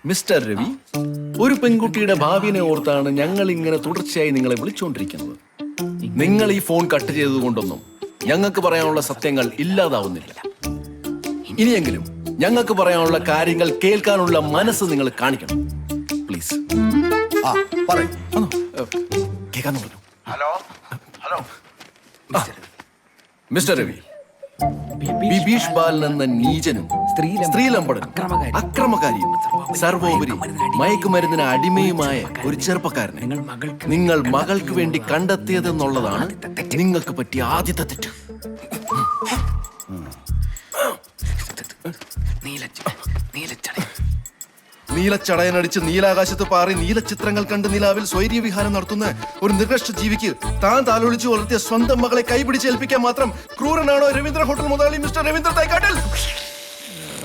Mister Ravi, ഒരു പെൺകുട്ടിയുടെ ഭാവിയെ ഓർത്താണ് ഞങ്ങൾ ഇങ്ങനെ തുടർച്ചയായി നിങ്ങളെ വിളിച്ചുകൊണ്ടിരിക്കുന്നത്. നിങ്ങൾ ഈ ഫോൺ കട്ട് ചെയ്തതുകൊണ്ടൊന്നും ഞങ്ങൾക്ക് പറയാനുള്ള സത്യങ്ങൾ ഇല്ലാതാവുന്നില്ല. ഇനിയെങ്കിലും ഞങ്ങൾക്ക് പറയാനുള്ള കാര്യങ്ങൾ കേൾക്കാനുള്ള മനസ്സ് നിങ്ങൾ കാണിക്കണം. പ്ലീസ്. കേൾക്കാന്ന് പറഞ്ഞു. Hello hello mister Ravi, Bibeesh Balan എന്ന നീചനും സ്ത്രീലമ്പടനും അക്രമകാരിയും സർവോപരി മയക്കുമരുന്നിന് അടിമയുമായ ഒരു ചെറുപ്പക്കാരനെ നിങ്ങൾ മകൾക്ക് വേണ്ടി കണ്ടെത്തിയതെന്നുള്ളതാണ് നിങ്ങൾക്ക് പറ്റിയ ആദ്യത്തെ തെറ്റ്. നീലച്ചടയനടിച്ച് നീലാകാശത്ത് പാറി നീലചിത്രങ്ങൾ കണ്ട് നിലാവിൽ സ്വൈര്യവിഹാരം നടത്തുന്ന ഒരു നികൃഷ്ട ജീവിക്ക് താൻ താലോലിച്ച് വളർത്തിയ സ്വന്തം മകളെ കൈപിടിച്ച് ഏൽപ്പിക്കാൻ മാത്രം ക്രൂരനാണോ രവീന്ദ്ര ഹോട്ടൽ മുതലാളി മിസ്റ്റർ രവീന്ദ്ര തൈക്കാട്ടിൽ?